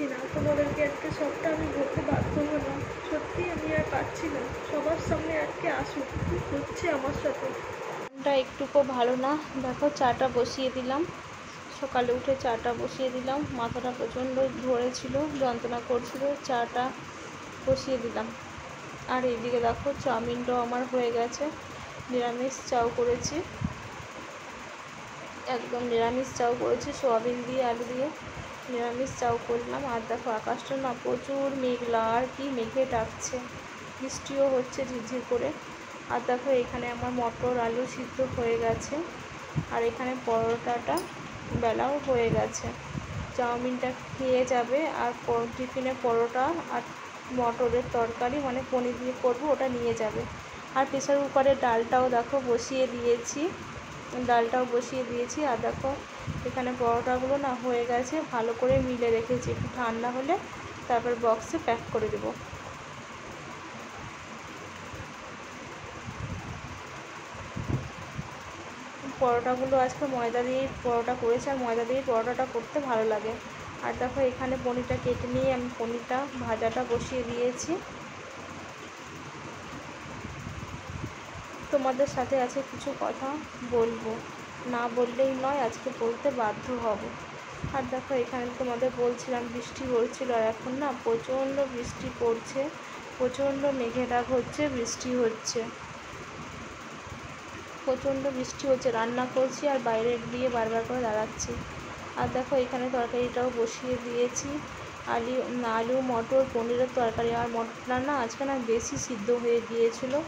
পারছি না, তোমাদেরকে আজকে সবটা আমি বলতে বাধ্য হলাম। সত্যি আমি আর পারছি না, সবার সামনে আজকে আসুক, হচ্ছে আমার সাথে। মনটা একটুকু ভালো না। দেখো চাটা বসিয়ে দিলাম, সকালে উঠে চাটা বসিয়ে দিলাম, মাথাটা প্রচণ্ড ধরেছিল, যন্ত্রণা করছিল, চাটা বসিয়ে দিলাম। আর এইদিকে দেখো চাউমিনটাও আমার হয়ে গেছে, নিরামিষ চাউ করেছি, একদম নিরামিষ চাউ করেছি, সোয়াবিন দিয়ে আলু দিয়ে নিরামিষ চাউ করলাম। আর দেখো আকাশটা না প্রচুর মেঘলা, আর কি মেঘে ডাকছে, বৃষ্টিও হচ্ছে ঝিরঝির করে। আর দেখো এখানে আমার মটর আলু সিদ্ধ হয়ে গেছে, আর এখানে পরোটাটা বেলাও হয়ে গেছে। চাউমিনটা খেয়ে যাবে, আর টিফিনে পরোটা আর মটরের তরকারি মানে পনির দিয়ে করবো, ওটা নিয়ে যাবে। আর প্রেসার কুকারে ডালটাও দেখো বসিয়ে দিয়েছি, আর দেখো এখানে পরোটাগুলো না হয়ে গেছে, ভালো করে মিলে রেখেছি, একটু ঠান্ডা হলে তারপর বক্সে প্যাক করে দেবো। পরোটাগুলো আজকে ময়দা দিয়েই পরোটা করেছি, আর ময়দা দিয়েই পরোটাটা করতে ভালো লাগে। আর দেখো এখানে পনিরটা কেটে নিয়ে আমি পনিরটা ভাজাটা বসিয়ে দিয়েছি। তোমাদের সাথে আছে কিছু কথা বলবো, না বললেই নয়, আজকে বলতে বাধ্য হব। আর দেখো এখানে তোমাদের বলছিলাম বৃষ্টি হচ্ছিল, আর এখন না প্রচণ্ড বৃষ্টি পড়ছে, প্রচণ্ড মেঘে ডাক হচ্ছে, বৃষ্টি হচ্ছে, প্রচণ্ড বৃষ্টি হচ্ছে। রান্না করছি আর বাইরে গিয়ে বারবার করে দাঁড়াচ্ছি। আর দেখো এখানে তরকারিটাও বসিয়ে দিয়েছি, আলু মটর পনিরের তরকারি। আর মটরটা না আজকে না বেশি সিদ্ধ হয়ে গিয়েছিলো,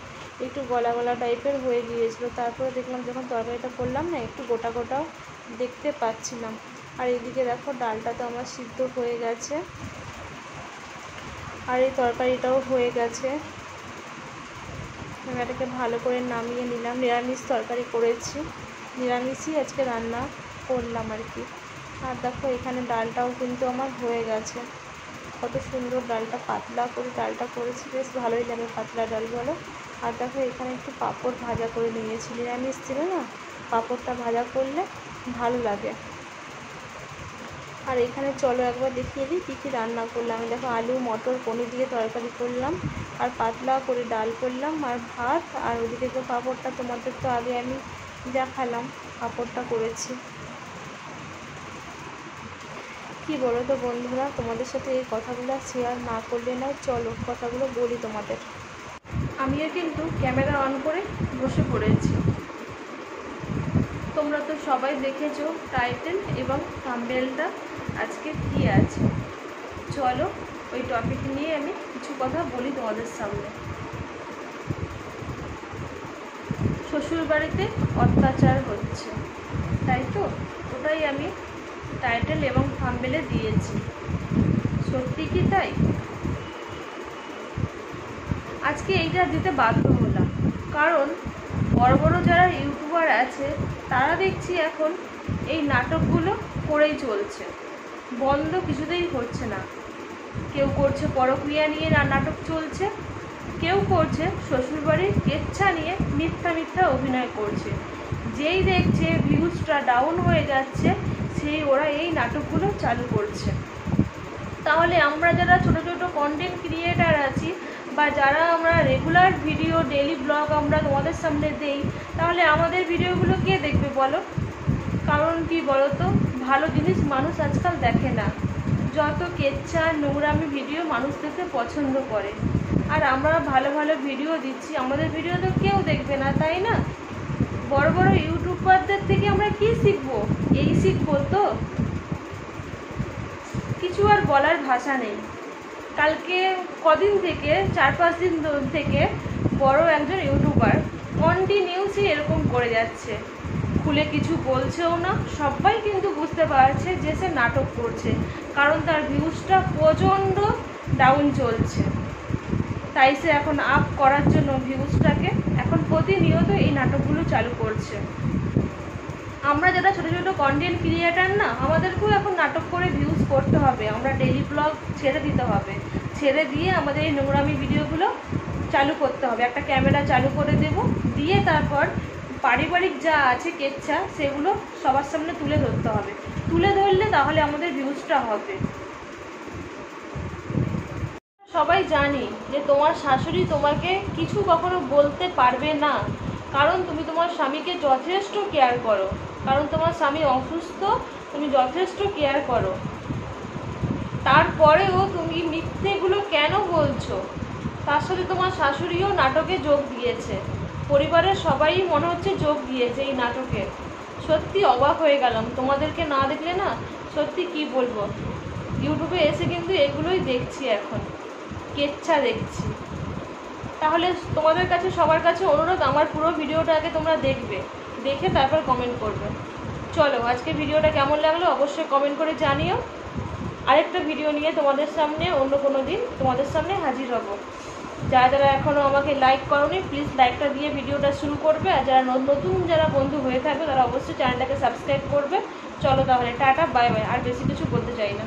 একটু গলা গলা টাইপের হয়ে গিয়েছিলো। তারপরে দেখলাম যখন তরকারিটা করলাম না, একটু গোটা গোটাও দেখতে পাচ্ছিলাম। আর এদিকে দেখো ডালটা তো আমার সিদ্ধ হয়ে গেছে, আর এই তরকারিটাও হয়ে গেছে। এটাকে ভালো করে নামিয়ে নিলাম। নিরামিষ তরকারি করেছি, নিরামিষই আজকে রান্না করলাম আর কি। আর দেখো এখানে ডালটাও কিন্তু আমার হয়ে গেছে, কত সুন্দর ডালটা, পাতলা করে ডালটা করেছি, বেশ ভালোই লাগে পাতলা ডাল বলো। আর দেখো এখানে একটু পাঁপড় ভাজা করে নিয়েছি, নিরামিষ ছিল না, পাঁপড়টা ভাজা করলে ভালো লাগে। আর এখানে চলো একবার দেখিয়ে দিই কী কী রান্না করলাম। আমি দেখো আলু মটর পনির দিয়ে তরকারি করলাম, আর পাতলা করে ডাল করলাম, আর ভাত। আর ওদিকে তো পাঁপড়টা তোমাদের তো আগে আমি দেখালাম, পাঁপড়টা করেছি। কি বলো তো বন্ধুরা, তোমাদের সাথে এই কথাগুলো শেয়ার না করলে নয়, চলো কথাগুলো বলি তোমাদের। আমিও কিন্তু ক্যামেরা অন করে বসে পড়েছি। তোমরা তো সবাই দেখেছো টাইটেল এবং থাম্বনেলটা আজকে কী আছে। চলো ওই টপিক নিয়ে আমি কিছু কথা বলি তোমাদের সামনে। শ্বশুর বাড়িতে অত্যাচার হচ্ছে, তাই তো, ওটাই আমি টাইটেল এবং থাম্বনেলে দিয়েছি। সত্যি কি তাই? আজকে এইটা দিতে বাধ্য হলাম, কারণ বড় বড় যারা ইউটিউবার আছে তারা দেখছি এখন এই নাটকগুলো করেই চলছে, বন্ধ কিছুতেই হচ্ছে না। কেউ করছে পরক্রিয়া নিয়ে নাটক চলছে, কেউ করছে শ্বশুরবাড়ির কেচ্ছা নিয়ে মিথ্যা মিথ্যা অভিনয় করছে। যেই দেখছে ভিউজটা ডাউন হয়ে যাচ্ছে, সেই ওরা এই নাটকগুলো চালু করছে। তাহলে আমরা যারা ছোট ছোট কন্টেন্ট ক্রিয়েটার আছি, বা যারা আমরা রেগুলার ভিডিও ডেইলি ব্লগ আমরা তোমাদের সামনে দেই, তাহলে আমাদের ভিডিওগুলো কে দেখবে বলো? কারণ কি বলো তো, ভালো জিনিস মানুষ আজকাল দেখে না, যত কেচ্ছা নোংরামি ভিডিও মানুষ দেখতে পছন্দ করে। আর আমরা ভালো ভালো ভিডিও দিচ্ছি, আমাদের ভিডিও তো কেউ দেখবে না, তাই না? বড় বড় ইউটিউবারদের থেকে আমরা কি শিখবো? এই শিখবো তো, কিছু আর বলার ভাষা নেই। কালকে কদিন থেকে 4-5 দিন থেকে বড় একজন ইউটিউবার কন্টিনিউসলি এরকম করে যাচ্ছে, খুলে কিছু বলছেও না, সবাই কিন্তু বুঝতে পারছে যে সে নাটক করছে, কারণ তার ভিউজটা প্রচণ্ড ডাউন চলছে। তাই সে এখন আপ করার জন্য ভিউজটাকে এখন প্রতিনিয়ত এই নাটকগুলো চালু করছে। আমরা যারা ছোটো ছোটো কন্টেন্ট ক্রিয়েটার না, আমাদেরকেও এখন নাটক করে ভিউজ করতে হবে, আমরা ডেইলি ব্লগ ছেড়ে দিতে হবে, ছেড়ে দিয়ে আমাদের এই নোংরামি ভিডিওগুলো চালু করতে হবে। একটা ক্যামেরা চালু করে দেব, দিয়ে তারপর পারিবারিক যা আছে কেচ্ছা সেগুলো সবার সামনে তুলে ধরতে হবে, তুলে ধরলে তাহলে আমাদের ভিউজটা হবে। সবাই জানি যে তোমার শাশুড়ি তোমাকে কিছু কখনো বলতে পারবে না, কারণ তুমি তোমার স্বামীকে যথেষ্ট কেয়ার করো, কারণ তোমার স্বামী অসুস্থ, তুমি যথেষ্ট কেয়ার করো। তারপরেও তুমি মিথ্যেগুলো কেন বলছো? তার সাথে তোমার শাশুড়িও নাটকে যোগ দিয়েছে, পরিবারের সবাই মনে হচ্ছে যোগ দিয়েছে এই নাটকে। সত্যি অবাক হয়ে গেলাম, তোমাদেরকে না দেখলে না সত্যি কি বলবো। ইউটিউবে এসে কিন্তু এগুলোই দেখছি, এখন কেচ্ছা দেখছি। তাহলে তোমাদের কাছে সবার কাছে অনুরোধ, আমার পুরো ভিডিওটা আগে তোমরা দেখবে, দেখে তারপর কমেন্ট করবে। চলো, আজকে ভিডিওটা কেমন লাগলো অবশ্যই কমেন্ট করে জানিও। আরেকটা ভিডিও নিয়ে তোমাদের সামনে অন্য কোনো দিন তোমাদের সামনে হাজির হব। যারা যারা এখনও আমাকে লাইক করোনি প্লিজ লাইকটা দিয়ে ভিডিওটা শুরু করবে, আর যারা নতুন যারা বন্ধু হয়ে থাকবে তারা অবশ্যই চ্যানেলটাকে সাবস্ক্রাইব করবে। চলো তাহলে, টাটা, বাই বাই। আর বেশি কিছু বলতে চাই না।